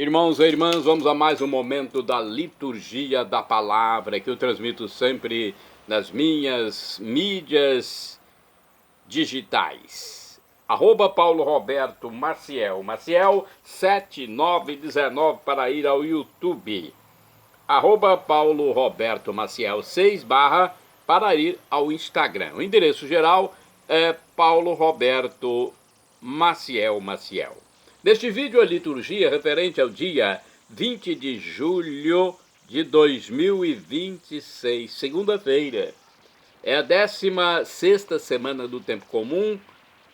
Irmãos e irmãs, vamos a mais um momento da liturgia da palavra que eu transmito sempre nas minhas mídias digitais. @Paulo Roberto Maciel, Maciel 7919 para ir ao YouTube. @Paulo Roberto Maciel 6 barra para ir ao Instagram. O endereço geral é Paulo Roberto Maciel. Neste vídeo, a liturgia referente ao dia 20 de julho de 2026, segunda-feira. É a 16ª semana do Tempo Comum,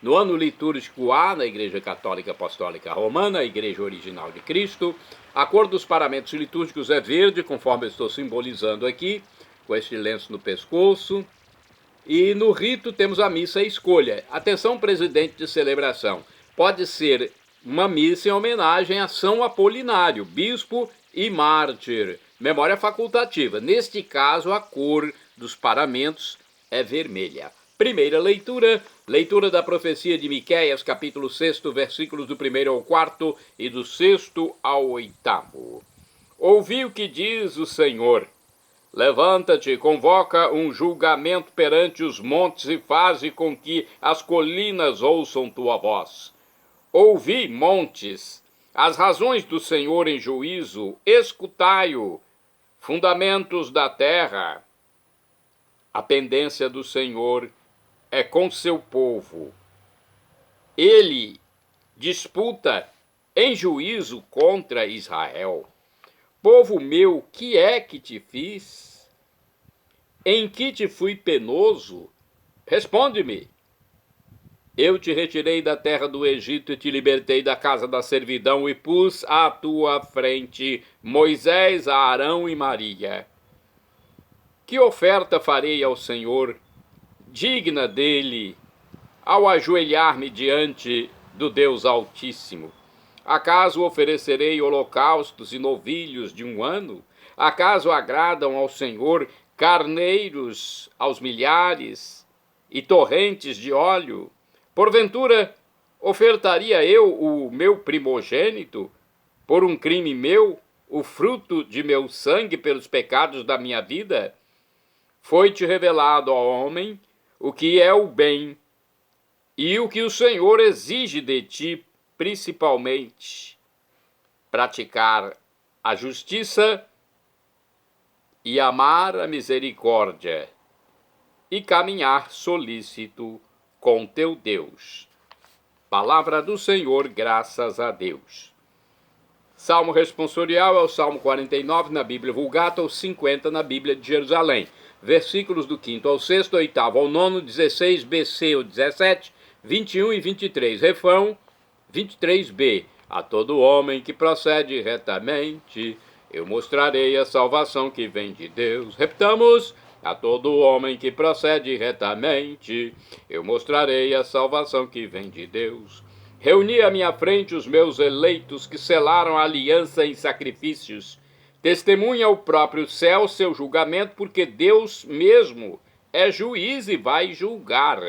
no ano litúrgico A, na Igreja Católica Apostólica Romana, a Igreja Original de Cristo. A cor dos paramentos litúrgicos é verde, conforme eu estou simbolizando aqui, com este lenço no pescoço. E no rito temos a missa escolha. Atenção, presidente de celebração. Pode ser uma missa em homenagem a São Apolinário, bispo e mártir. Memória facultativa. Neste caso, a cor dos paramentos é vermelha. Primeira leitura, leitura da profecia de Miqueias, capítulo 6, versículos do 1º ao 4 e do 6º ao 8º. Ouvi o que diz o Senhor. Levanta-te, convoca um julgamento perante os montes e faze com que as colinas ouçam tua voz. Ouvi, montes, as razões do Senhor em juízo, escutai-o, fundamentos da terra. A pendência do Senhor é com seu povo. Ele disputa em juízo contra Israel. Povo meu, que é que te fiz? Em que te fui penoso? Responde-me. Eu te retirei da terra do Egito e te libertei da casa da servidão e pus à tua frente Moisés, Arão e Maria. Que oferta farei ao Senhor, digna dele, ao ajoelhar-me diante do Deus Altíssimo? Acaso oferecerei holocaustos e novilhos de um ano? Acaso agradam ao Senhor carneiros aos milhares e torrentes de óleo? Porventura, ofertaria eu o meu primogênito, por um crime meu, o fruto de meu sangue pelos pecados da minha vida? Foi-te revelado ao homem o que é o bem e o que o Senhor exige de ti, principalmente praticar a justiça e amar a misericórdia e caminhar solícito com teu Deus. Palavra do Senhor, graças a Deus. Salmo responsorial é o Salmo 49 na Bíblia Vulgata, ou 50 na Bíblia de Jerusalém. Versículos do 5º ao 6º, 8º ao 9º, 16b, ou 17, 21 e 23. Refrão 23b. A todo homem que procede retamente, eu mostrarei a salvação que vem de Deus. Repitamos. A todo homem que procede retamente, eu mostrarei a salvação que vem de Deus. Reuni à minha frente os meus eleitos que selaram a aliança em sacrifícios. Testemunha o próprio céu seu julgamento, porque Deus mesmo é juiz e vai julgar.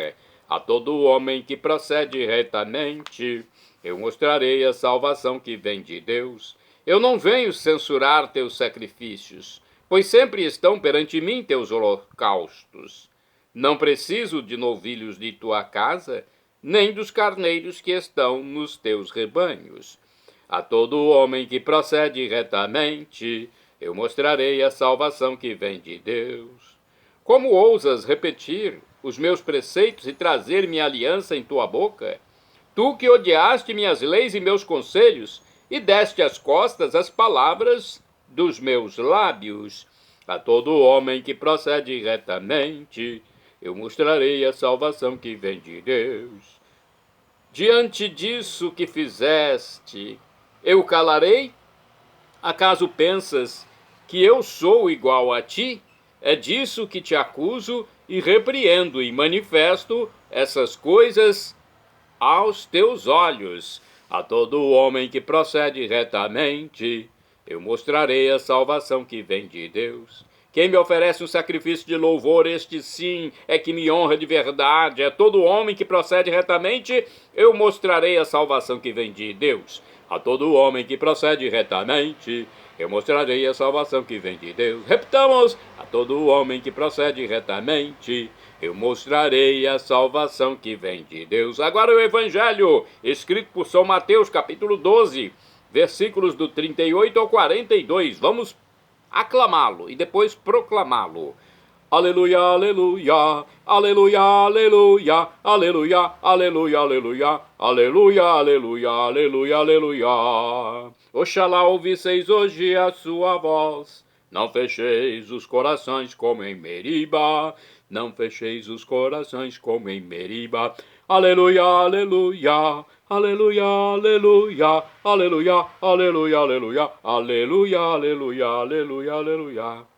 A todo homem que procede retamente, eu mostrarei a salvação que vem de Deus. Eu não venho censurar teus sacrifícios, pois sempre estão perante mim teus holocaustos. Não preciso de novilhos de tua casa, nem dos carneiros que estão nos teus rebanhos. A todo homem que procede retamente, eu mostrarei a salvação que vem de Deus. Como ousas repetir os meus preceitos e trazer minha aliança em tua boca? Tu que odiaste minhas leis e meus conselhos, e deste as costas às palavras dos meus lábios. A todo homem que procede retamente, eu mostrarei a salvação que vem de Deus. Diante disso que fizeste, eu calarei? Acaso pensas que eu sou igual a ti? É disso que te acuso e repreendo e manifesto essas coisas aos teus olhos. A todo homem que procede retamente, eu mostrarei a salvação que vem de Deus. Quem me oferece um sacrifício de louvor, este sim é que me honra de verdade. É todo homem que procede retamente, eu mostrarei a salvação que vem de Deus. A todo homem que procede retamente, eu mostrarei a salvação que vem de Deus. Repitamos: a todo homem que procede retamente, eu mostrarei a salvação que vem de Deus. Agora o Evangelho, escrito por São Mateus, capítulo 12, versículos do 38 ao 42. Vamos aclamá-lo e depois proclamá-lo. Aleluia, aleluia, aleluia, aleluia, aleluia, aleluia, aleluia, aleluia, aleluia, aleluia, aleluia. Oxalá ouvisseis hoje a sua voz, não fecheis os corações como em Meriba, não fecheis os corações como em Meriba. Aleluia, aleluia, aleluia, aleluia, aleluia, aleluia, aleluia, aleluia, aleluia, aleluia, aleluia.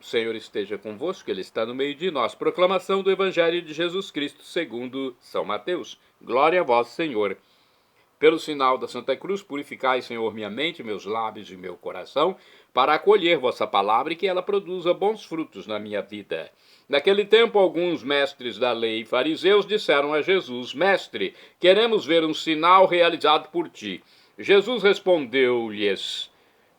O Senhor esteja convosco, Ele está no meio de nós. Proclamação do Evangelho de Jesus Cristo segundo São Mateus. Glória a vós, Senhor. Pelo sinal da Santa Cruz, purificai, Senhor, minha mente, meus lábios e meu coração, para acolher vossa palavra e que ela produza bons frutos na minha vida. Naquele tempo, alguns mestres da lei e fariseus disseram a Jesus: Mestre, queremos ver um sinal realizado por ti. Jesus respondeu-lhes: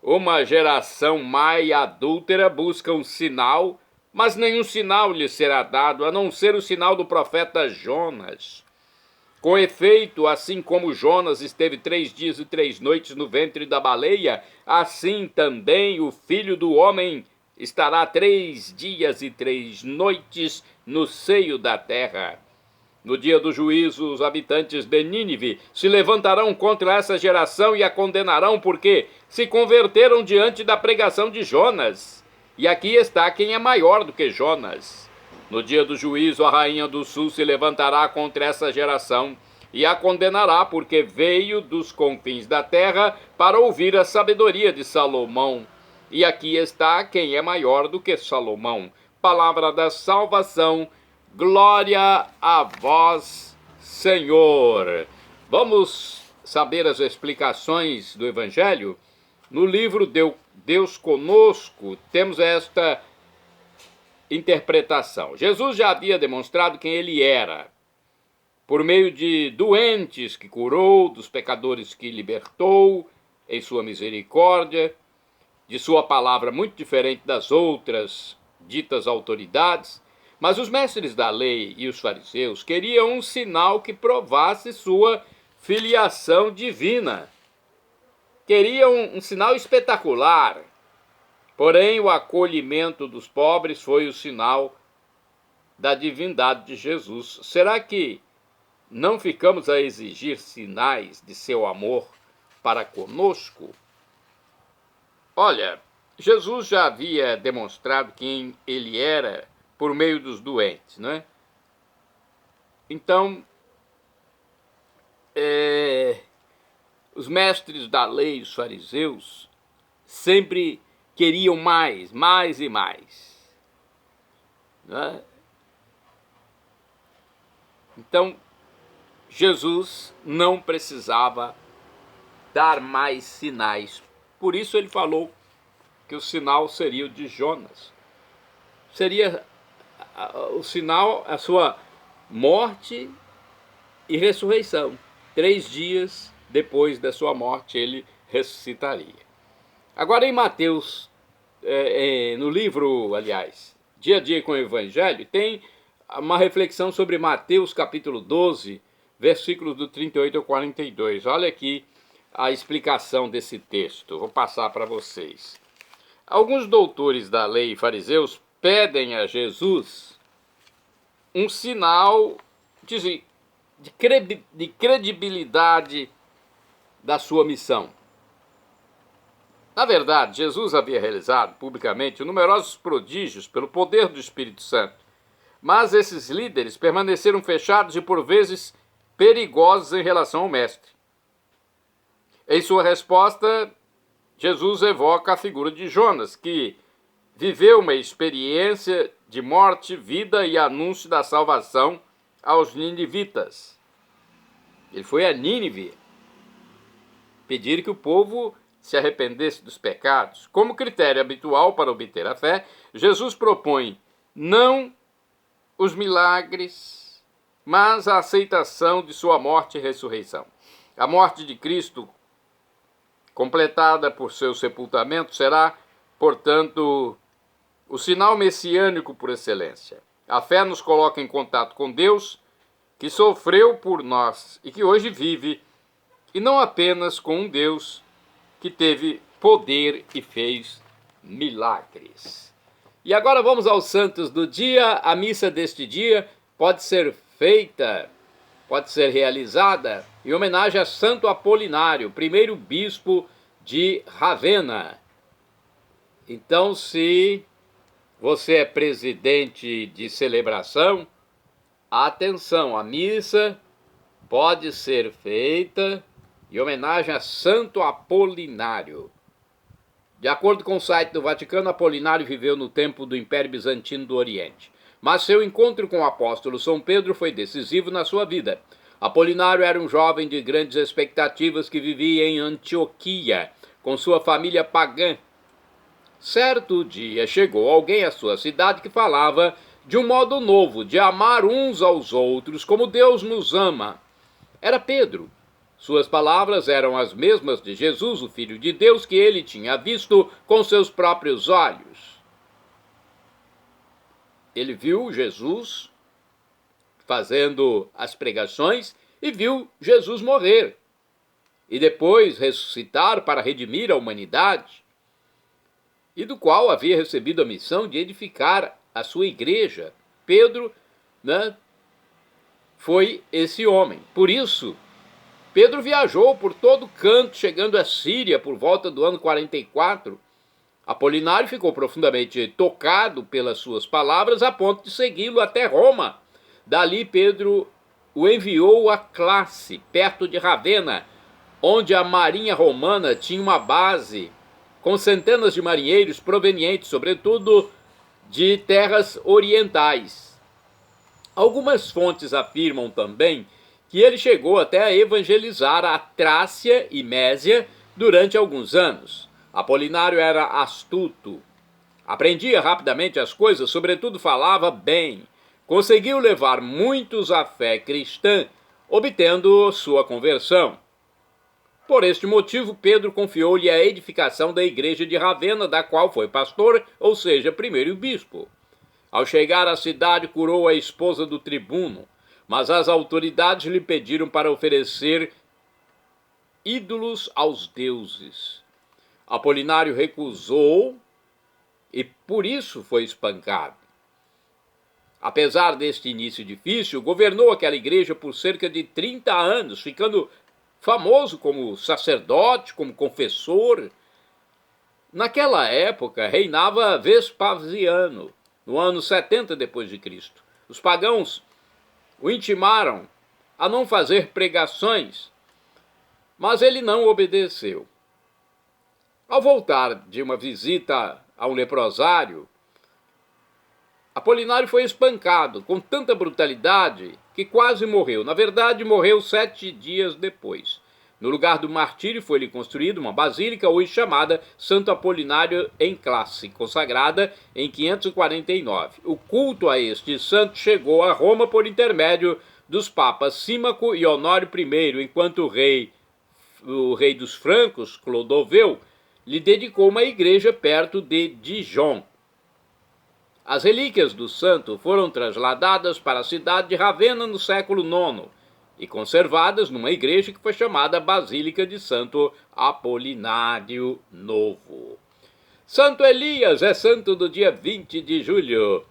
uma geração má e adúltera busca um sinal, mas nenhum sinal lhe será dado, a não ser o sinal do profeta Jonas. Com efeito, assim como Jonas esteve 3 dias e 3 noites no ventre da baleia, assim também o Filho do Homem estará 3 dias e 3 noites no seio da terra. No dia do juízo, os habitantes de Nínive se levantarão contra essa geração e a condenarão porque se converteram diante da pregação de Jonas. E aqui está quem é maior do que Jonas. No dia do juízo, a rainha do sul se levantará contra essa geração e a condenará porque veio dos confins da terra para ouvir a sabedoria de Salomão. E aqui está quem é maior do que Salomão. Palavra da salvação. Glória a vós, Senhor. Vamos saber as explicações do Evangelho? No livro Deus Conosco, temos esta interpretação. Jesus já havia demonstrado quem ele era, por meio de doentes que curou, dos pecadores que libertou, em sua misericórdia, de sua palavra muito diferente das outras ditas autoridades. Mas os mestres da lei e os fariseus queriam um sinal que provasse sua filiação divina. Queriam um sinal espetacular. Porém, o acolhimento dos pobres foi o sinal da divindade de Jesus. Será que não ficamos a exigir sinais de seu amor para conosco? Olha, Jesus já havia demonstrado quem ele era por meio dos doentes, né? Então, os mestres da lei, os fariseus, sempre queriam mais, mais e mais, né? Então, Jesus não precisava dar mais sinais. Por isso ele falou que o sinal seria o de Jonas. Seria o sinal, a sua morte e ressurreição. 3 dias depois da sua morte, ele ressuscitaria. Agora, em Mateus, no livro, aliás, Dia a Dia com o Evangelho, tem uma reflexão sobre Mateus, capítulo 12, versículos do 38 ao 42. Olha aqui a explicação desse texto. Vou passar para vocês. Alguns doutores da lei e fariseus pedem a Jesus um sinal de credibilidade da sua missão. Na verdade, Jesus havia realizado publicamente numerosos prodígios pelo poder do Espírito Santo, mas esses líderes permaneceram fechados e por vezes perigosos em relação ao Mestre. Em sua resposta, Jesus evoca a figura de Jonas, que viveu uma experiência de morte, vida e anúncio da salvação aos ninivitas. Ele foi a Nínive pedir que o povo se arrependesse dos pecados. Como critério habitual para obter a fé, Jesus propõe não os milagres, mas a aceitação de sua morte e ressurreição. A morte de Cristo, completada por seu sepultamento, será, portanto, o sinal messiânico por excelência. A fé nos coloca em contato com Deus, que sofreu por nós e que hoje vive, e não apenas com um Deus que teve poder e fez milagres. E agora vamos aos santos do dia. A missa deste dia pode ser realizada em homenagem a Santo Apolinário, primeiro bispo de Ravenna. Então, se você é presidente de celebração, atenção, a missa pode ser feita em homenagem a Santo Apolinário. De acordo com o site do Vaticano, Apolinário viveu no tempo do Império Bizantino do Oriente. Mas seu encontro com o apóstolo São Pedro foi decisivo na sua vida. Apolinário era um jovem de grandes expectativas que vivia em Antioquia, com sua família pagã. Certo dia chegou alguém à sua cidade que falava de um modo novo de amar uns aos outros como Deus nos ama. Era Pedro. Suas palavras eram as mesmas de Jesus, o Filho de Deus, que ele tinha visto com seus próprios olhos. Ele viu Jesus fazendo as pregações e viu Jesus morrer e depois ressuscitar para redimir a humanidade, e do qual havia recebido a missão de edificar a sua igreja. Pedro, foi esse homem. Por isso, Pedro viajou por todo canto, chegando à Síria por volta do ano 44. Apolinário ficou profundamente tocado pelas suas palavras, a ponto de segui-lo até Roma. Dali, Pedro o enviou a Classe, perto de Ravenna, onde a marinha romana tinha uma base com centenas de marinheiros provenientes, sobretudo, de terras orientais. Algumas fontes afirmam também que ele chegou até a evangelizar a Trácia e Mésia durante alguns anos. Apolinário era astuto, aprendia rapidamente as coisas, sobretudo falava bem. Conseguiu levar muitos à fé cristã, obtendo sua conversão. Por este motivo, Pedro confiou-lhe a edificação da igreja de Ravenna, da qual foi pastor, ou seja, primeiro bispo. Ao chegar à cidade, curou a esposa do tribuno, mas as autoridades lhe pediram para oferecer ídolos aos deuses. Apolinário recusou e por isso foi espancado. Apesar deste início difícil, governou aquela igreja por cerca de 30 anos, ficando famoso como sacerdote, como confessor. Naquela época reinava Vespasiano, no ano 70 depois de Cristo. Os pagãos o intimaram a não fazer pregações, mas ele não obedeceu. Ao voltar de uma visita a um leprosário, Apolinário foi espancado com tanta brutalidade que quase morreu. Na verdade, morreu 7 dias depois. No lugar do martírio foi-lhe construída uma basílica, hoje chamada Santo Apolinário em Classe, consagrada em 549. O culto a este santo chegou a Roma por intermédio dos papas Símaco e Honório I, enquanto o rei dos francos, Clodoveu, lhe dedicou uma igreja perto de Dijon. As relíquias do santo foram trasladadas para a cidade de Ravenna no século IX e conservadas numa igreja que foi chamada Basílica de Santo Apolinário Novo. Santo Elias é santo do dia 20 de julho.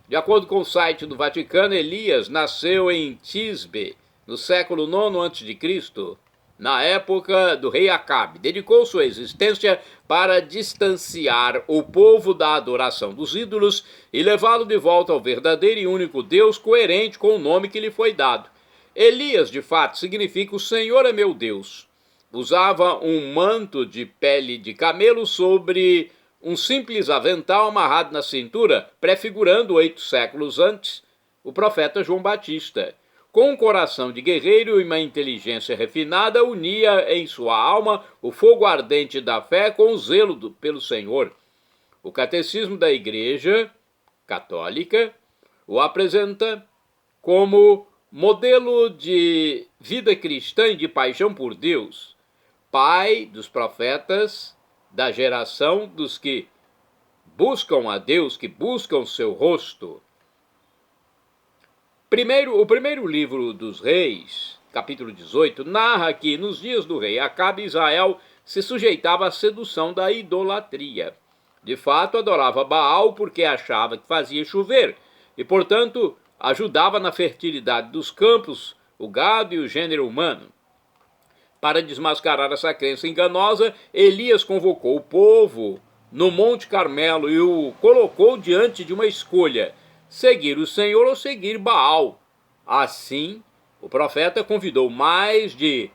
De acordo com o site do Vaticano, Elias nasceu em Tisbe, no século IX a.C., na época do rei Acabe. Dedicou sua existência para distanciar o povo da adoração dos ídolos e levá-lo de volta ao verdadeiro e único Deus, coerente com o nome que lhe foi dado. Elias, de fato, significa o Senhor é meu Deus. Usava um manto de pele de camelo sobre um simples avental amarrado na cintura, prefigurando 8 séculos antes o profeta João Batista. Com um coração de guerreiro e uma inteligência refinada, unia em sua alma o fogo ardente da fé com o zelo pelo Senhor. O Catecismo da Igreja Católica o apresenta como modelo de vida cristã e de paixão por Deus, pai dos profetas, da geração dos que buscam a Deus, que buscam seu rosto. O primeiro livro dos Reis, capítulo 18, narra que nos dias do rei Acabe, Israel se sujeitava à sedução da idolatria. De fato, adorava Baal porque achava que fazia chover e, portanto, ajudava na fertilidade dos campos, o gado e o gênero humano. Para desmascarar essa crença enganosa, Elias convocou o povo no Monte Carmelo e o colocou diante de uma escolha: seguir o Senhor ou seguir Baal. Assim, o profeta convidou mais de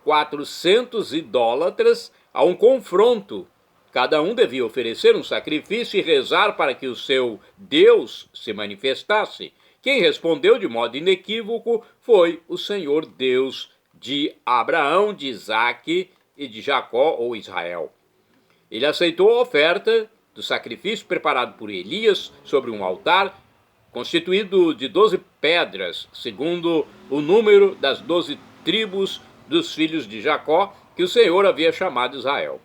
400 idólatras a um confronto. Cada um devia oferecer um sacrifício e rezar para que o seu Deus se manifestasse. Quem respondeu de modo inequívoco foi o Senhor Deus de Abraão, de Isaque e de Jacó ou Israel. Ele aceitou a oferta do sacrifício preparado por Elias sobre um altar constituído de 12 pedras, segundo o número das 12 tribos dos filhos de Jacó, que o Senhor havia chamado Israel.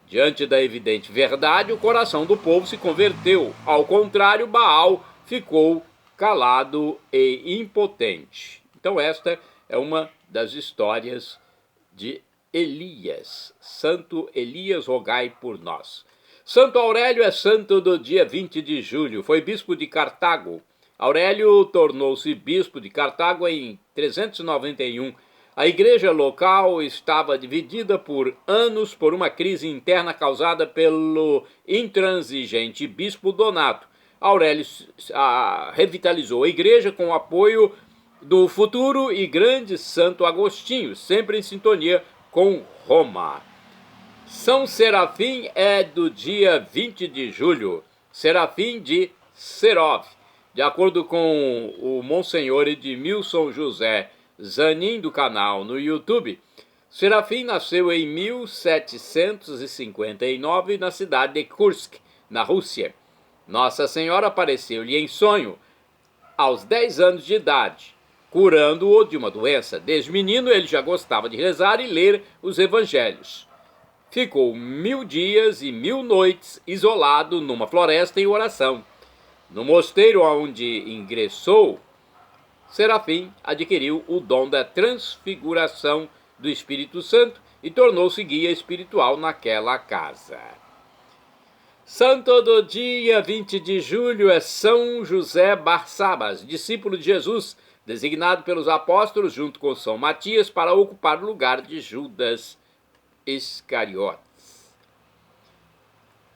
Diante da evidente verdade, o coração do povo se converteu. Ao contrário, Baal ficou calado e impotente. Então esta é uma das histórias de Elias. Santo Elias, rogai por nós. Santo Aurélio é santo do dia 20 de julho. Foi bispo de Cartago. Aurélio tornou-se bispo de Cartago em 391. A igreja local estava dividida por anos por uma crise interna causada pelo intransigente bispo Donato. Aurélio revitalizou a igreja com o apoio do futuro e grande Santo Agostinho, sempre em sintonia com Roma. São Serafim é do dia 20 de julho, Serafim de Serov. De acordo com o Monsenhor Edmilson José Zanin do canal no YouTube, Serafim nasceu em 1759 na cidade de Kursk, na Rússia. Nossa Senhora apareceu-lhe em sonho aos 10 anos de idade, curando-o de uma doença. Desde menino ele já gostava de rezar e ler os evangelhos. Ficou 1000 dias e 1000 noites isolado numa floresta em oração. No mosteiro onde ingressou, Serafim adquiriu o dom da transfiguração do Espírito Santo e tornou-se guia espiritual naquela casa. Santo do dia 20 de julho é São José Barsabas, discípulo de Jesus, designado pelos apóstolos junto com São Matias para ocupar o lugar de Judas Iscariotes.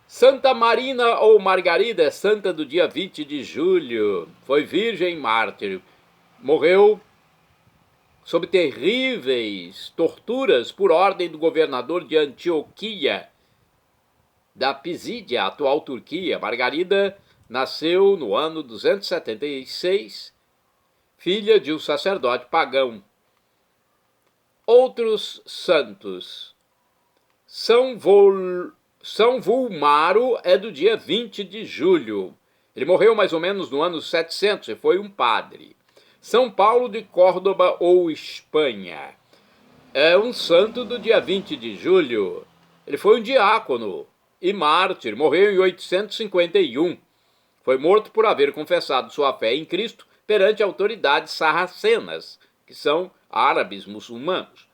Santa Marina ou Margarida é santa do dia 20 de julho. Foi virgem mártir. Morreu sob terríveis torturas por ordem do governador de Antioquia, da Pisídia, atual Turquia. Margarida nasceu no ano 276, filha de um sacerdote pagão. Outros santos. São Vulmaro é do dia 20 de julho. Ele morreu mais ou menos no ano 700 e foi um padre. São Paulo de Córdoba ou Espanha é um santo do dia 20 de julho. Ele foi um diácono e mártir, morreu em 851. Foi morto por haver confessado sua fé em Cristo perante autoridades sarracenas, que são árabes muçulmanos.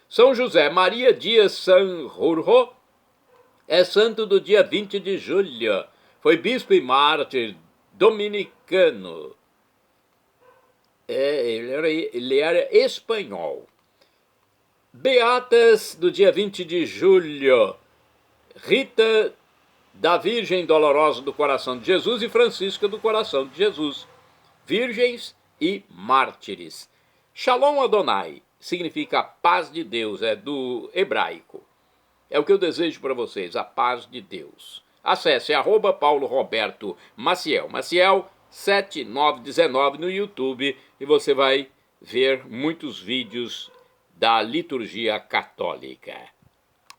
São José Maria Dias Sanjurjo é santo do dia 20 de julho. Foi bispo e mártir dominicano. Ele era espanhol. Beatas do dia 20 de julho. Rita da Virgem Dolorosa do Coração de Jesus e Francisca do Coração de Jesus. Virgens e mártires. Shalom Adonai significa a paz de Deus, é do hebraico. É o que eu desejo para vocês, a paz de Deus. Acesse @PauloRobertoMaciel, Maciel 7919 no YouTube e você vai ver muitos vídeos da liturgia católica.